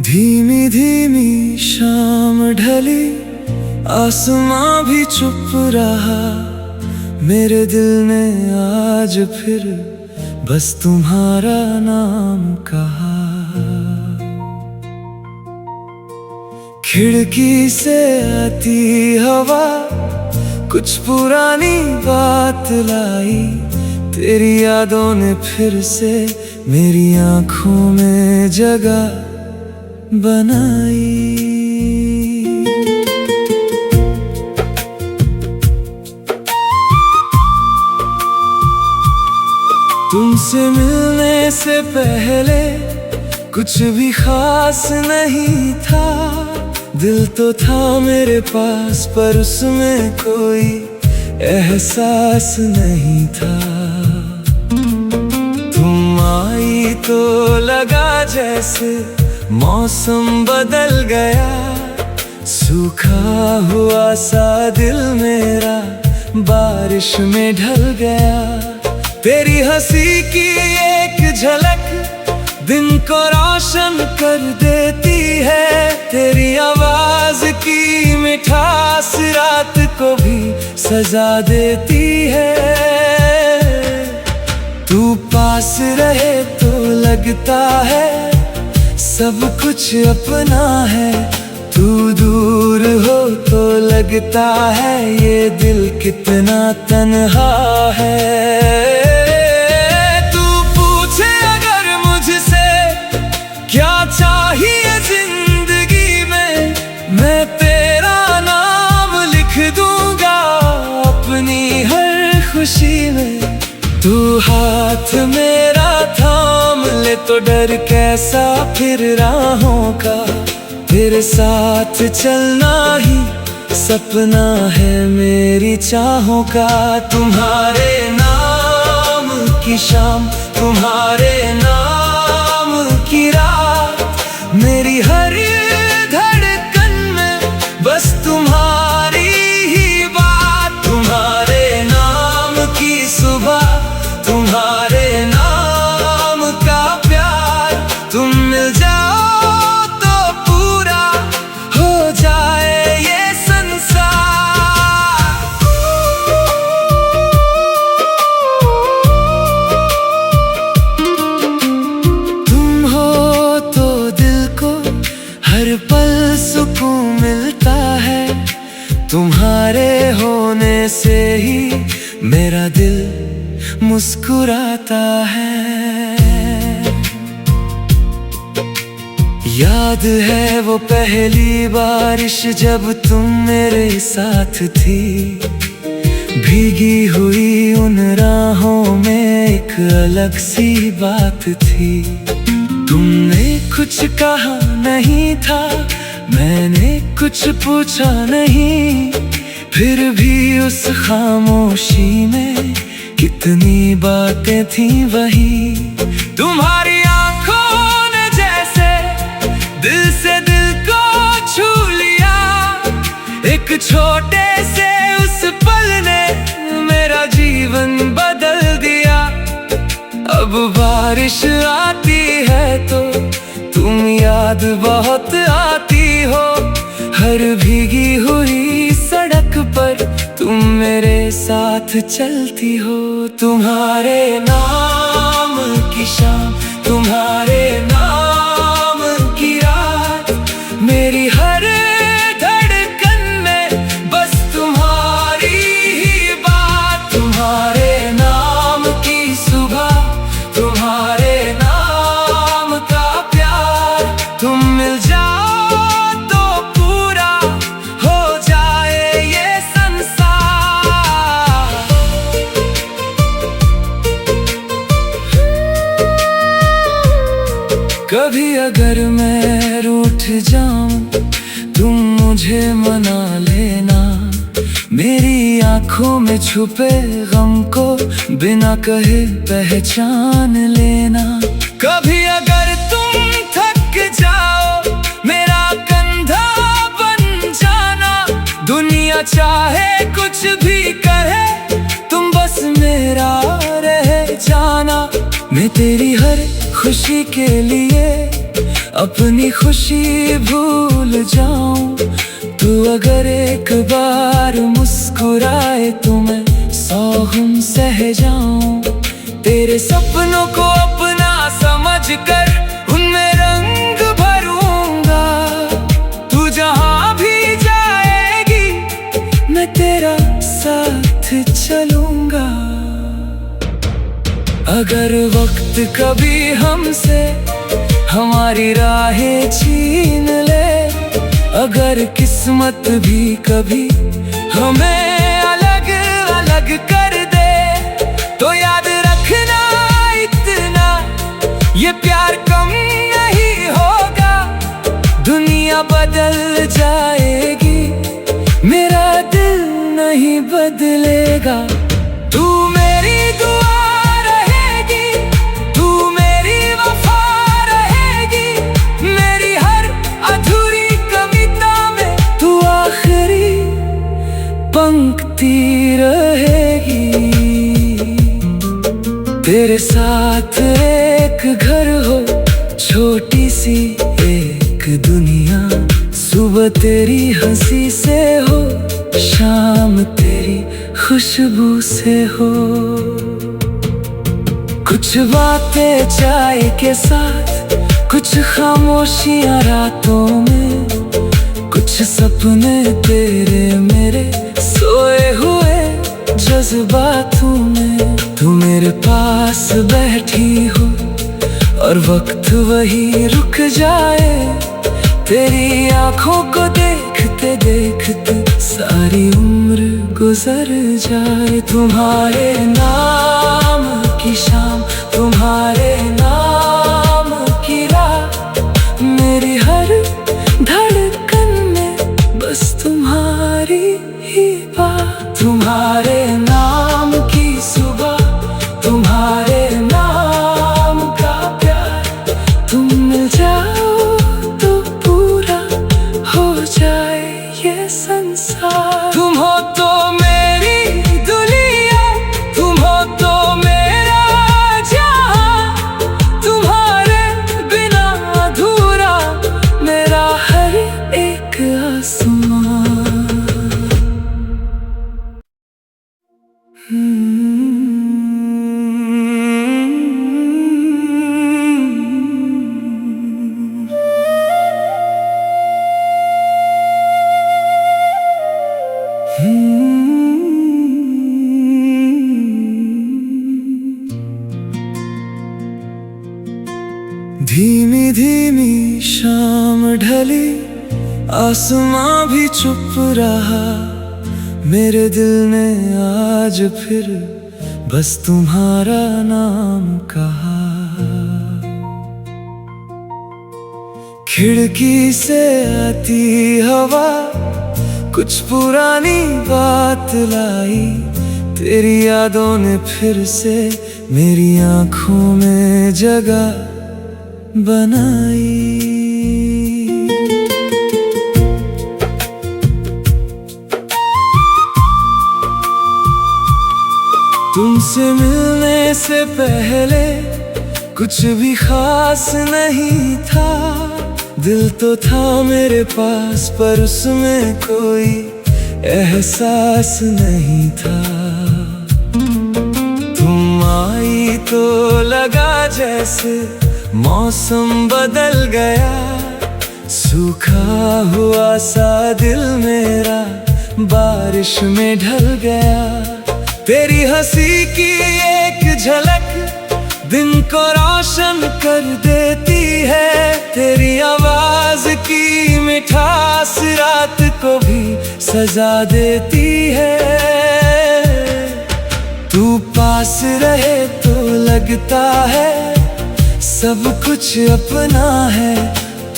धीमी धीमी शाम ढली, आसमां भी चुप रहा। मेरे दिल ने आज फिर बस तुम्हारा नाम कहा। खिड़की से आती हवा कुछ पुरानी बात लाई। तेरी यादों ने फिर से मेरी आंखों में जगह बनाई। तुमसे मिलने से पहले कुछ भी खास नहीं था। दिल तो था मेरे पास पर उसमें कोई एहसास नहीं था। तुम आई तो लगा जैसे मौसम बदल गया। सूखा हुआ सा दिल मेरा बारिश में ढल गया। तेरी हंसी की एक झलक दिन को रोशन कर देती है। तेरी आवाज की मिठास रात को भी सजा देती है। तू पास रहे तो लगता है सब कुछ अपना है। तू दूर हो तो लगता है ये दिल कितना तन्हा है। तू पूछे अगर मुझसे क्या चाहिए जिंदगी में, मैं तेरा नाम लिख दूंगा अपनी हर खुशी में। तू हाथ मेरा थाम ले तो डर कैसा फिर राहों का। तेरे साथ चलना ही सपना है मेरी चाहों का। तुम्हारे नाम की शाम, तुम्हारे नाम की रात, मेरी हर धड़कन में बस तुम्हारी ही बात। तुम्हारे नाम की सुबह, तुम्हारे नाम का प्यार। तुम मिल जाओ तो पूरा हो जाए ये संसार। तुम हो तो दिल को हर पल सुकून मिलता है। तुम्हारे होने से ही मेरा दिल मुस्कुराता है। याद है वो पहली बारिश जब तुम मेरे साथ थी। भीगी हुई उन राहों में एक अलग सी बात थी। तुमने कुछ कहा नहीं था, मैंने कुछ पूछा नहीं, फिर भी उस खामोशी में कितनी बातें थी वही। तुम्हारी आंखों ने जैसे दिल से दिल को छू लिया। एक छोटे से उस पल ने मेरा जीवन बदल दिया। अब बारिश आती है तो तुम याद बहुत आती हो। हर भीगी हुई सड़क पर तुम मेरे साथ चलती हो। तुम्हारे नाम की शाम, तुम्हारे नाम की रात, मेरी हर धड़कन में बस तुम्हारी ही बात। तुम्हारे नाम की सुबह, तुम्हारे नाम का प्यार। तुम मिल जाओ तो पूरा हो जाए ये संसार। कभी अगर मैं रूठ जाऊं तुम मुझे मना लेना। मेरी आंखों में छुपे गम को बिना कहे पहचान लेना। कभी अगर तुम थक जाओ मेरा कंधा बन जाना। दुनिया चाहे कुछ भी कहे तुम बस मेरा रह जाना। मैं तेरी हर खुशी के लिए अपनी खुशी भूल जाऊं। तू अगर एक बार मुस्कुराए तो मैं 100 गम सह जाऊं। तेरे सपनों को अपना समझ कर उनमें रंग भरूंगा। तू जहां भी जाएगी मैं तेरा साथ चलूंगा। अगर वक्त कभी हमसे हमारी राहें छीन ले, अगर किस्मत भी कभी हमें अलग अलग कर दे, तो याद रखना इतना ये प्यार कम नहीं होगा। दुनिया बदल जाएगी मेरा दिल नहीं बदलेगा। तू मेरी दुआ रहेगी, तू मेरी वफा रहेगी। मेरी हर अधूरी कविता में तू आखिरी पंक्ति रहेगी। तेरे साथ एक घर हो, छोटी सी एक दुनिया। सुबह तेरी हंसी से हो, शाम तेरी खुशबू से हो। कुछ बातें चाय के साथ, कुछ खामोशियां रातों में, कुछ सपने तेरे मेरे सोए हुए जज्बातों में। तू मेरे पास बैठी हो और वक्त वही रुक जाए। तेरी आंखों को देखते देखते सारी उम्र गुजर जाए। तुम्हारे नाम की शाम, तुम्हारे नाम की रात, मेरी हर धड़कन में बस तुम्हारी ही बात। तुम्हारे नाम की सुबह, तुम्हारे नाम का प्यार। तुम मिल जाओ तो पूरा हो जाए ये संसार। तुम हो तो मेरी दुनिया, तुम हो तो मेरा जहां। तुम्हारे बिना अधूरा मेरा हर एक आसमां। धीमी धीमी शाम ढली, आसमां भी चुप रहा। मेरे दिल ने आज फिर बस तुम्हारा नाम कहा। खिड़की से आती हवा कुछ पुरानी बात लाई। तेरी यादों ने फिर से मेरी आंखों में जगह बनाई। तुमसे मिलने से पहले कुछ भी खास नहीं था। दिल तो था मेरे पास पर उसमें कोई एहसास नहीं था। तुम आई तो लगा जैसे मौसम बदल गया। सूखा हुआ सा दिल मेरा बारिश में ढल गया। तेरी हंसी की एक झलक दिन को रोशन कर देती है। तेरी आवाज की मिठास रात को भी सजा देती है। तू पास रहे तो लगता है सब कुछ अपना है।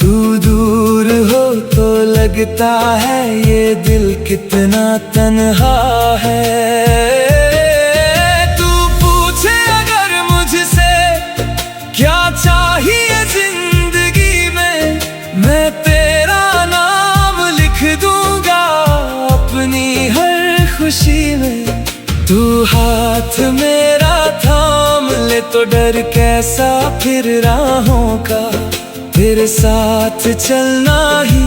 तू दूर हो तो लगता है ये दिल कितना तन्हा है। तू हाथ मेरा थाम ले तो डर कैसा फिर राहों का, तेरे साथ चलना ही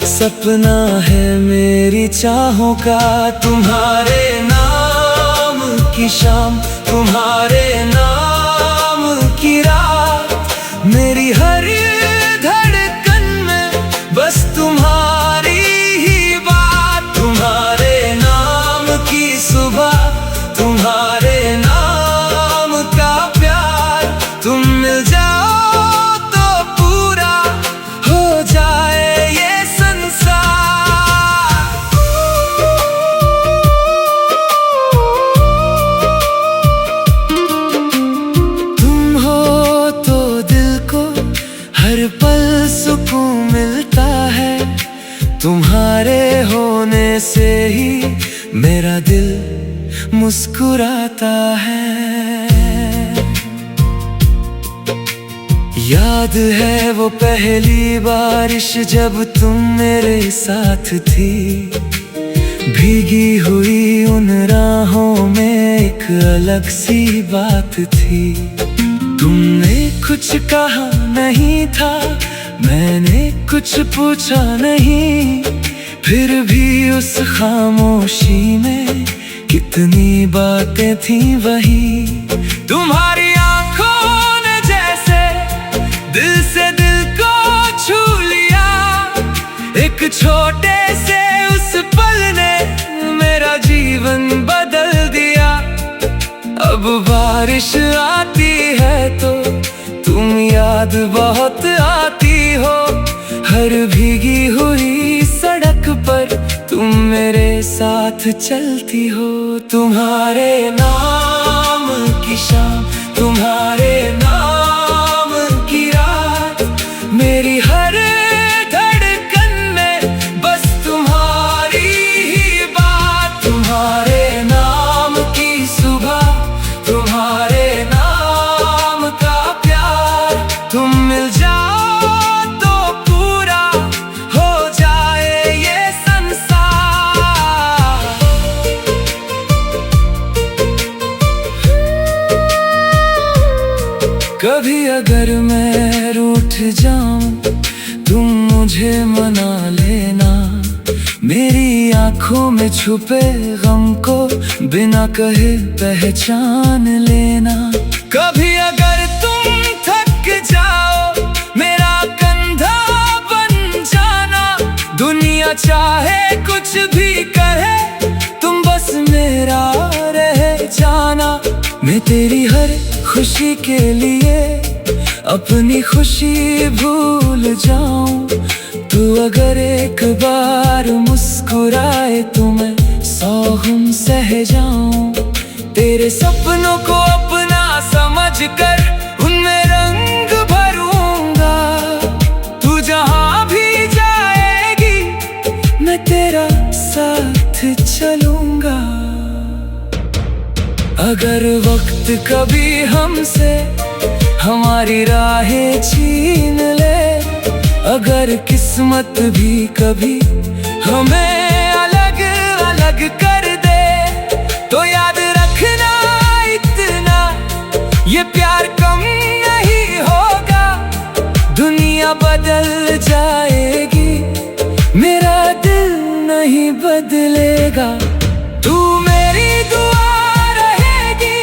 सपना है मेरी चाहों का। तुम्हारे नाम की शाम, तुम्हारे नाम की रात, मेरी हर धड़कन में बस तुम्हारी ही बात। तुम्हारे नाम की सुबह, तुम्हारे नाम का प्यार, तुम मिल जाओ तो पूरा हो जाए ये संसार। तुम हो तो दिल को हर पल सुकून मिलता है, तुम्हारे होने से ही मेरा दिल मुस्कुराता है। याद है वो पहली बारिश जब तुम मेरे साथ थी, भीगी हुई उन राहों में एक अलग सी बात थी। तुमने कुछ कहा नहीं था, मैंने कुछ पूछा नहीं, फिर भी उस खामोशी में कितनी बातें थी वही। तुम्हारी आंखों ने जैसे दिल से दिल को छू लिया, एक छोटे से उस पल ने मेरा जीवन बदल दिया। अब बारिश आती है तो तुम याद बहुत आती हो, हर भीगी हुई सड़क पर तुम मेरे साथ चलती हो। तुम्हारे नाम की शाम, तुम्हारे नाम की रात, मेरी हर धड़कन में बस तुम्हारी ही बात। तुम्हारे नाम की सुबह, तुम्हारे नाम का प्यार, तुम मिल जाओ तो पूरा हो जाए ये संसार। कभी अगर मैं रूठ जाऊं तुम मुझे मना लेना, मेरी आंखों में छुपे गम को बिना कहे पहचान लेना। कभी अगर तुम थक जाओ मेरा कंधा बन जाना, दुनिया चाहे कुछ भी कहे तुम बस मेरा रह जाना। मैं तेरी हर खुशी के लिए अपनी खुशी भूल जाऊं, तू अगर एक बार मुस्कुराए तो मैं 100 गम सह जाऊं। तेरे सपनों को अपना समझ कर उनमें रंग भरूंगा, तू जहां भी जाएगी मैं तेरा साथ चलूंगा। अगर वक्त कभी हमसे हमारी राहें छीन ले, अगर किस्मत भी कभी हमें अलग अलग कर दे, तो याद रखना इतना ये प्यार कम नहीं होगा। दुनिया बदल जाएगी मेरा दिल नहीं बदलेगा। तू मेरी दुआ रहेगी,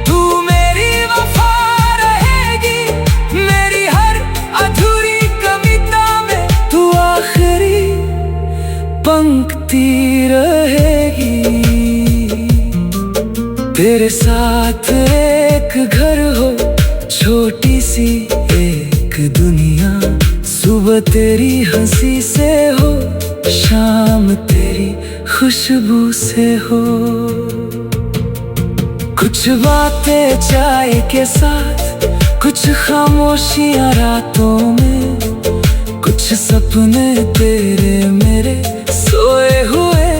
तू मेरी वफा रहेगी, मेरी हर अधूरी कविता में तू आखिरी पंक्ति रहेगी। तेरे साथ एक घर हो, छोटी सी एक दुनिया, सुबह तेरी हंसी से हो, शाम तेरी खुशबू से हो। कुछ बातें चाय के साथ, कुछ खामोशियां रातों में, कुछ सपने तेरे मेरे सोए हुए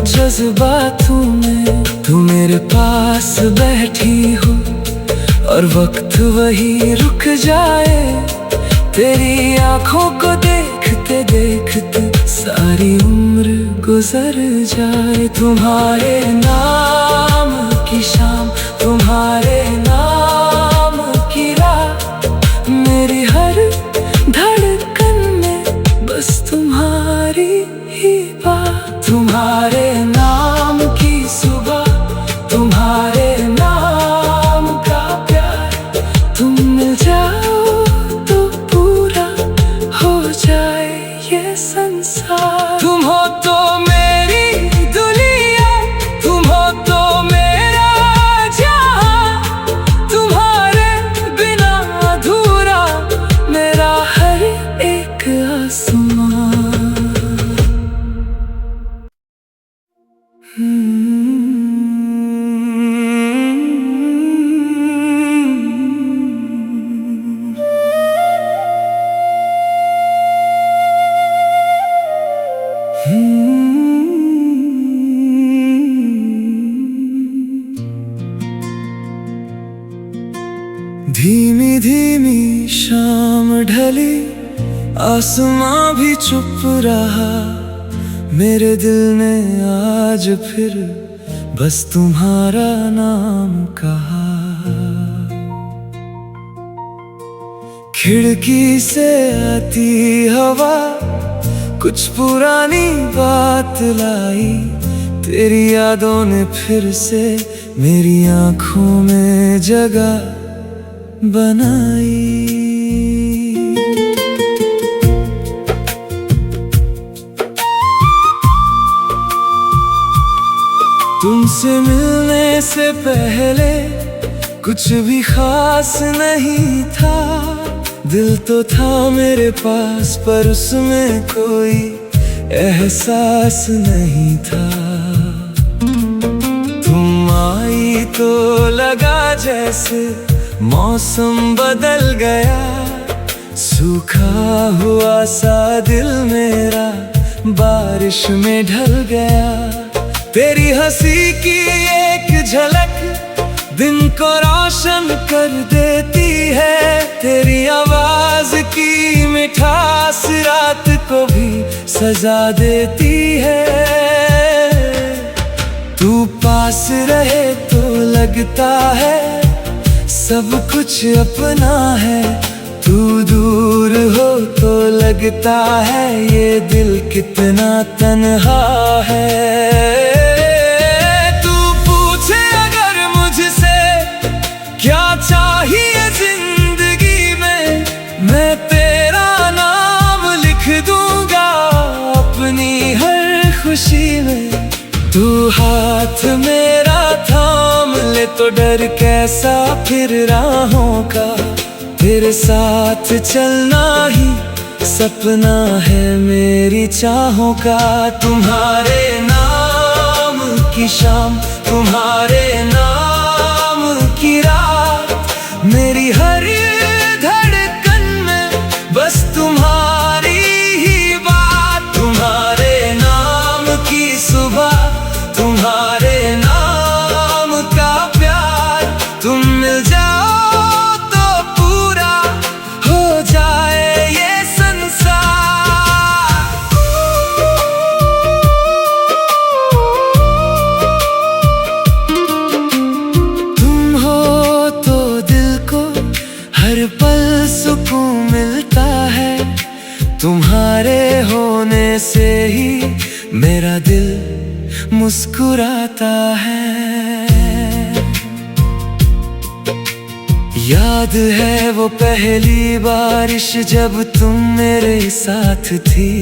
जज्बातों में। तू मेरे पास बैठी हो और वक्त वही रुक जाए, तेरी आंखों को देखते देखते सारी उम्र गुजर जाए। तुम्हारे नाम की शाम, धीमी धीमी शाम ढली, आसमां भी चुप रहा। मेरे दिल ने आज फिर बस तुम्हारा नाम कहा। खिड़की से आती हवा कुछ पुरानी बात लाई। तेरी यादों ने फिर से मेरी आंखों में जगह बनाई। तुमसे मिलने से पहले कुछ भी खास नहीं था। दिल तो था मेरे पास पर उसमें कोई एहसास नहीं था। तुम आई तो लगा जैसे मौसम बदल गया। सूखा हुआ सा दिल मेरा बारिश में ढल गया। तेरी हंसी की एक झलक दिन को रोशन कर देती है। तेरी आवाज की मिठास रात को भी सजा देती है। तू पास रहे तो लगता है सब कुछ अपना है। तू दूर हो तो लगता है ये दिल कितना तन्हा है। तू पूछे अगर मुझसे क्या चाहिए जिंदगी में, मैं तेरा नाम लिख दूंगा अपनी हर खुशी में। तू हाथ मेरा थाम ले तो डर कैसा फिर राहों का। तेरे साथ चलना ही सपना है मेरी चाहों का। तुम्हारे नाम की शाम, तुम्हारे नाम की रात, मेरी हर धड़कन में बस तुम्हारी ही बात। तुम्हारे नाम की सुबह, तुम्हारे नाम का प्यार। तुम मिल जाओ तो पूरा हो जाए ये संसार। तुम हो तो दिल को हर पल सुकून मिलता है। तुम्हारे होने से ही मेरा दिल मुस्कुराता है। याद है वो पहली बारिश जब तुम मेरे साथ थी।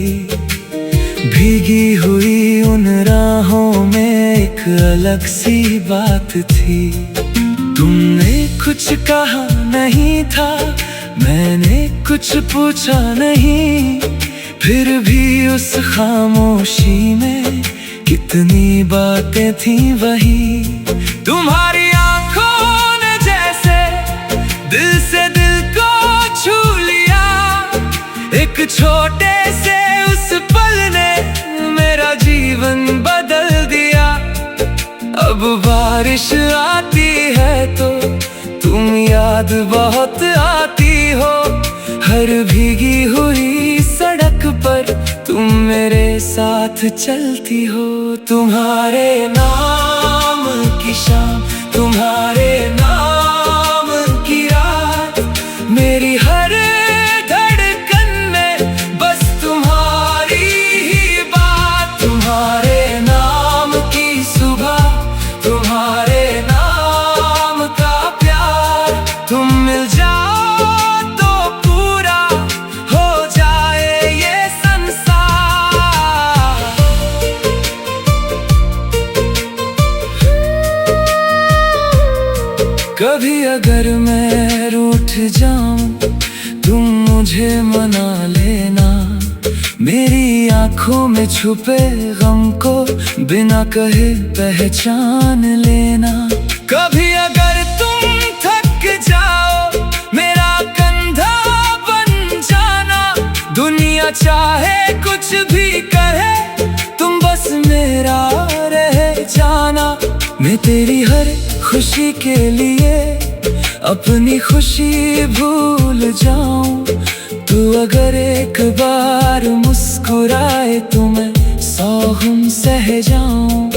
भीगी हुई उन राहों में एक अलग सी बात थी। तुमने कुछ कहा नहीं था, मैंने कुछ पूछा नहीं, फिर भी उस खामोशी में कितनी बातें थी वही। तुम्हारी आंखों ने जैसे दिल से दिल को छू लिया। एक छोटे से उस पल ने मेरा जीवन बदल दिया। अब बारिश आती है तो तुम याद बहुत आती हो। हर भीगी हुई सड़क पर तुम मेरे साथ चलती हो। तुम्हारे नाम की शाम, तुम्हारे नाम की रात, मेरी हर धड़कन में बस तुम्हारी ही बात। तुम्हारे नाम की सुबह, तुम्हारे नाम का प्यार। तुम मिल जाओ तो पूरा हो जाए ये संसार। कभी अगर मैं रूठ जाऊं तुम मुझे मना लेना। मेरी आंखों में छुपे गम को बिना कहे पहचान लेना। कभी अगर तुम थक जाओ मेरा कंधा बन जाना। दुनिया चाहे कुछ भी कहे तुम बस मेरा रह जाना। मैं तेरी हर खुशी के लिए अपनी खुशी भूल जाऊं। तू अगर एक बार मुस्कुराए तो मैं 100 गम सह जाऊं।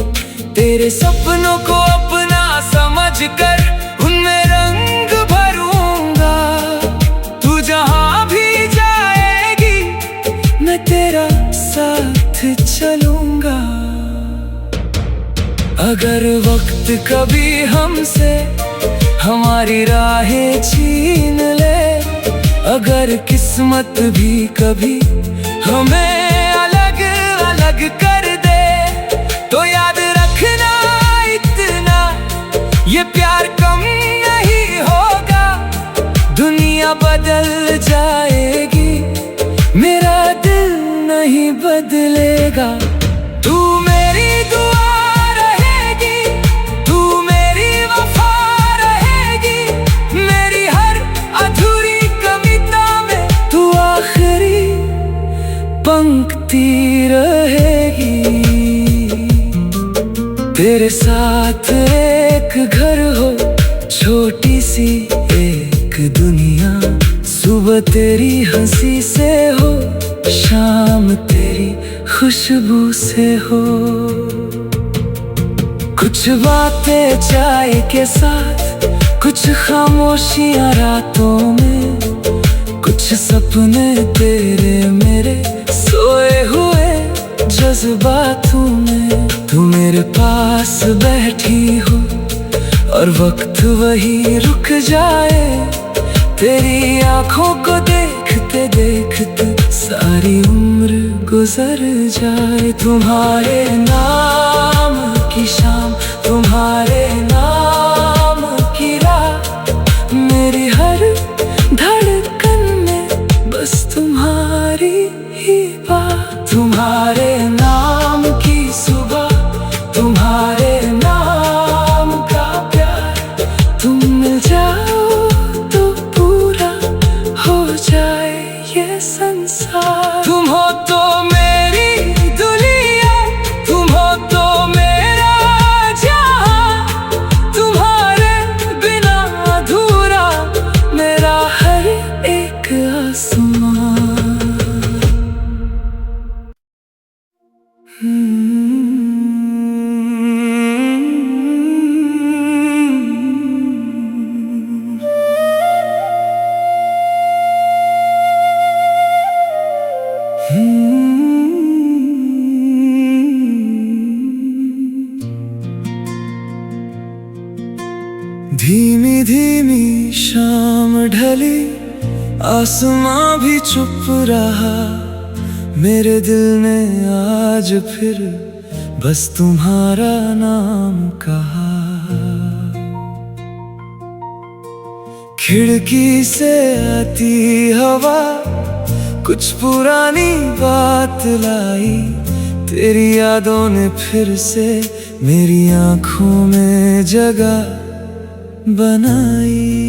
तेरे सपनों को अपना समझ कर उनमें रंग भरूंगा। तू जहां भी जाएगी मैं तेरा साथ चलूंगा। अगर वक्त कभी हमसे हमारी राहें छीन ले, अगर किस्मत भी कभी हमें अलग अलग कर दे, तो याद रखना इतना ये प्यार कम नहीं होगा। दुनिया बदल जाएगी मेरा दिल नहीं बदलेगा। तू मेरी दुआ रहेगी, तू मेरी वफा रहेगी। मेरी हर अधूरी कविता में तू आखिरी पंक्ति रहेगी। तेरे साथ एक घर हो, छोटी सी एक दुनिया। सुबह तेरी हंसी से हो, शाम तेरी खुशबू से हो। कुछ बातें चाय के साथ, कुछ खामोशियां रातों में, कुछ सपने तेरे मेरे सोए हुए जज्बातों में। तू मेरे पास बैठी हो और वक्त वही रुक जाए। तेरी आंखों को देखते देखते सारी उम्र गुजर जाए। तुम्हारे नाम की शाम, तुम्हारे नाम की रात, मेरी हर धड़कन में बस तुम्हारी ही बात। तुम्हारे नाम की सुबह, तुम्हारे नाम का प्यार। तुम मिल जाओ तो पूरा हो जाए ये संसार। तुम हो तो मेरी दुनिया, तुम हो तो मेरा जहां। तुम्हारे बिना अधूरा मेरा हर एक आसमां। धीमी धीमी शाम ढली, आसमां भी चुप रहा। मेरे दिल ने आज फिर बस तुम्हारा नाम कहा। खिड़की से आती हवा कुछ पुरानी बात लाई। तेरी यादों ने फिर से मेरी आंखों में जगह बनाई।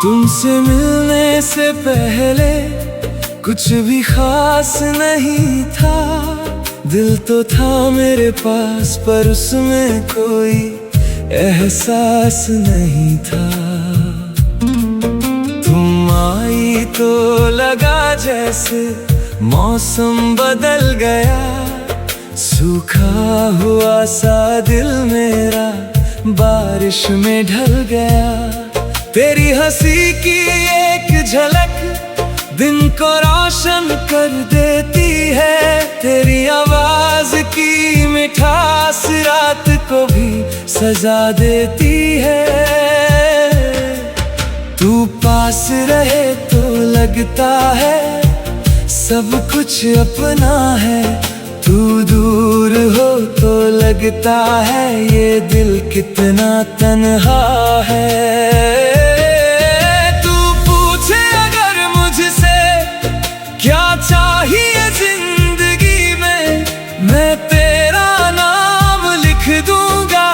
तुमसे मिलने से पहले कुछ भी खास नहीं था। दिल तो था मेरे पास पर उसमें कोई एहसास नहीं था। तुम आई तो लगा जैसे मौसम बदल गया। सूखा हुआ सा दिल मेरा बारिश में ढल गया। तेरी हंसी की एक झलक दिन को रोशन कर देती है। तेरी आवाज की मिठास रात को भी सजा देती है। तू पास रहे तो लगता है सब कुछ अपना है। तू दूर हो तो लगता है ये दिल कितना तन्हा है। तू पूछे अगर मुझसे क्या चाहिए जिंदगी में, मैं तेरा नाम लिख दूंगा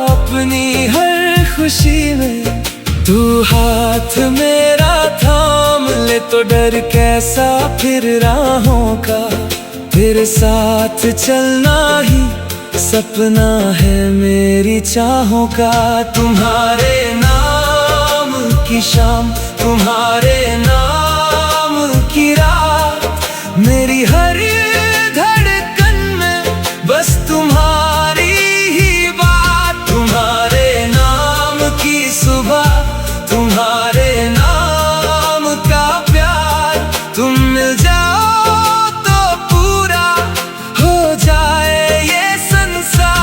अपनी हर खुशी में। तू हाथ मेरा थाम ले तो डर कैसा फिर राहों का तेरे साथ चलना ही सपना है मेरी चाहों का। तुम्हारे नाम की शाम, तुम्हारे नाम की रात, मेरी हर धड़कन में बस तुम्हारी ही बात। तुम्हारे नाम की सुबह, तुम्हारे नाम का प्यार, तुम मिल जाओ तो पूरा हो जाए ये संसार।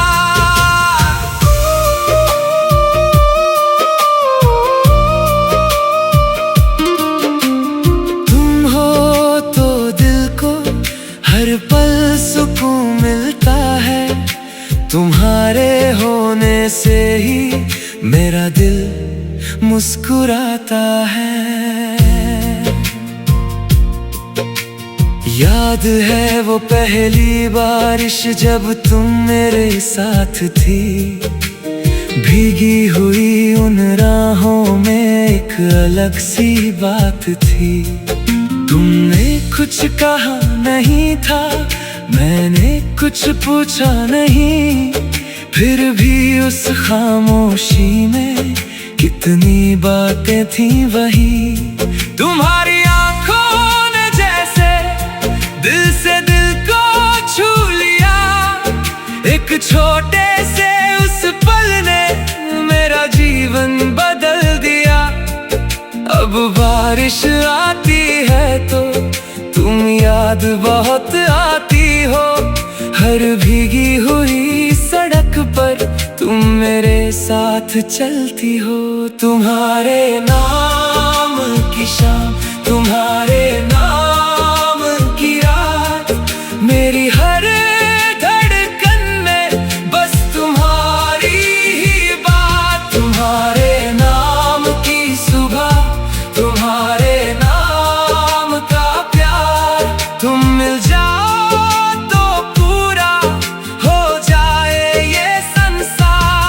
तुम हो तो दिल को हर पल सुकून मिलता है, तुम्हारे होने से ही मेरा दिल मुस्कुराता है। याद है वो पहली बारिश जब तुम मेरे साथ थी, भीगी हुई उन राहों में एक अलग सी बात थी। तुमने कुछ कहा नहीं था, मैंने कुछ पूछा नहीं, फिर भी उस खामोशी में कितनी बातें थी वही। तुम्हारी आंखों ने जैसे दिल से दिल को छू लिया, एक छोटे से उस पल ने मेरा जीवन बदल दिया। अब बारिश आती है तो तुम याद बहुत आती हो, हर भीगी हुई सड़क पर तुम मेरे साथ चलती हो। तुम्हारे नाम की शाम, तुम्हारे नाम की रात, मेरी हर धड़कन में बस तुम्हारी ही बात। तुम्हारे नाम की सुबह, तुम्हारे नाम का प्यार, तुम मिल जाओ तो पूरा हो जाए ये संसार।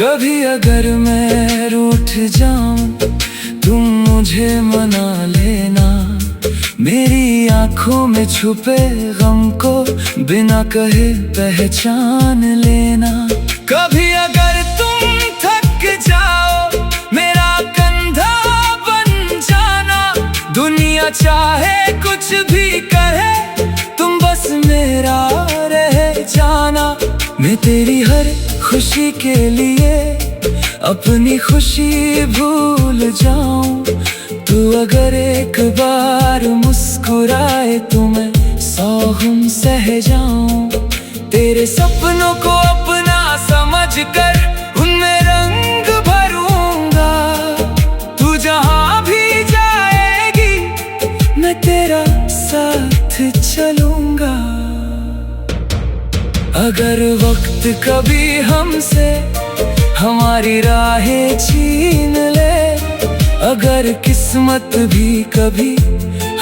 कभी अगर मैं रूठ जाऊं तुम मुझे मना लेना, मेरी आंखों में छुपे गम को बिना कहे पहचान लेना। कभी अगर तुम थक जाओ मेरा कंधा बन जाना, दुनिया चाहे कुछ भी कहे तुम बस मेरा रह जाना। मैं तेरी हर खुशी के लिए अपनी खुशी भूल जाऊं, तू अगर एक बार मुस्कुराए तो मैं 100 गम सह जाऊं। तेरे सपनों को अपना समझ कर उनमें रंग भरूंगा, तू जहां भी जाएगी मैं तेरा साथ चलूंगा। अगर वक्त कभी हमसे हमारी राहें छीन ले, अगर किस्मत भी कभी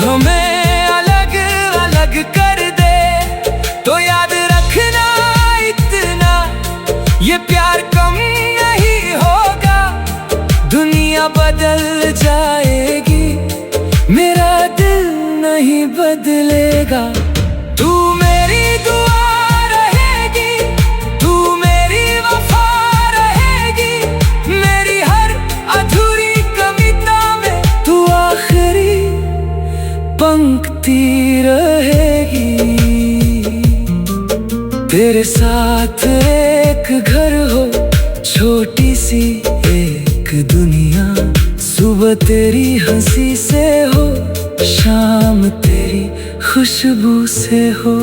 हमें अलग अलग कर दे, तो याद रखना इतना ये प्यार कम नहीं होगा। दुनिया बदल जाएगी मेरा दिल नहीं बदलेगा। तू मेरी दुआ रहेगी, तू मेरी वफा रहेगी, मेरी हर अधूरी कविता में तू आखिरी पंक्ति रहेगी। तेरे साथ एक घर हो, छोटी सी एक दुनिया, सुबह तेरी हंसी से हो, शाम तेरी खुशबू से हो।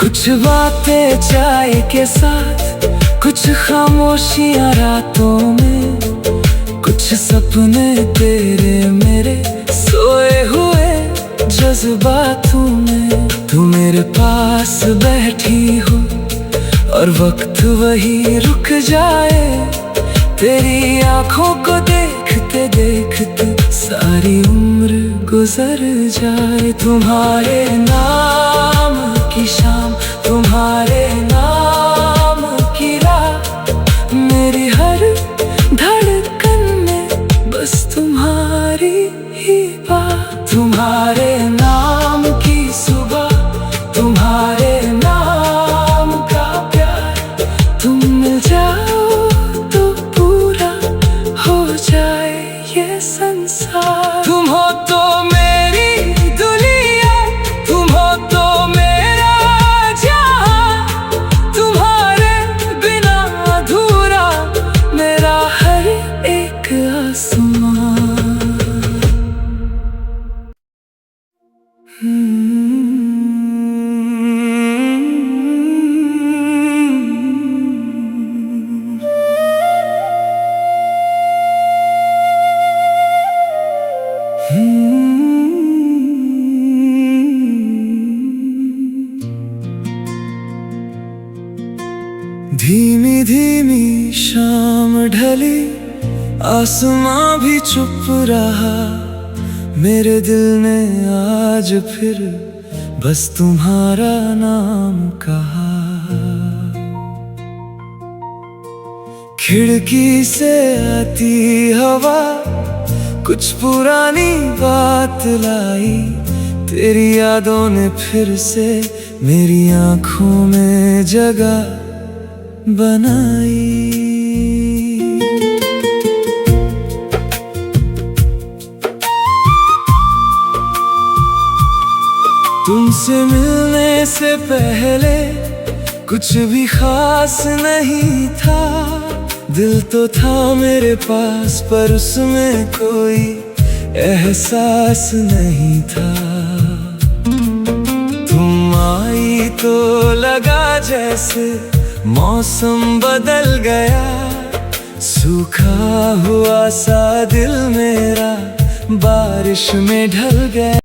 कुछ बातें चाय के साथ, कुछ खामोशियां रातों में, कुछ सपने तेरे मेरे सोए हुए जज्बातों में। तू मेरे पास बैठी हो और वक्त वही रुक जाए, तेरी आंखों को देखते देखते सारी उम्र गुजर जाए। तुम्हारे नाम की शाम, तुम्हारे नाम की रात, मेरी हर धड़कन बस तुम्हारी ही बात। तुम्हारे नाम की सुबह, तुम्हारे नाम का प्यार, तुम मिल जाओ तो पूरा हो जाए ये संसार। तुम हो तो मेरी दुनिया, तुम हो तो मेरा जहां, तुम्हारे बिना अधूरा मेरा हर एक आसमां। धीमी धीमी शाम ढली, आसमां भी चुप रहा। मेरे दिल ने आज फिर बस तुम्हारा नाम कहा। खिड़की से आती हवा कुछ पुरानी बात लाई। तेरी यादों ने फिर से मेरी आंखों में जगह बनाई। तुमसे मिलने से पहले कुछ भी खास नहीं था। दिल तो था मेरे पास पर उसमें कोई एहसास नहीं था। तुम आई तो लगा जैसे मौसम बदल गया। सूखा हुआ सा दिल मेरा बारिश में ढल गया।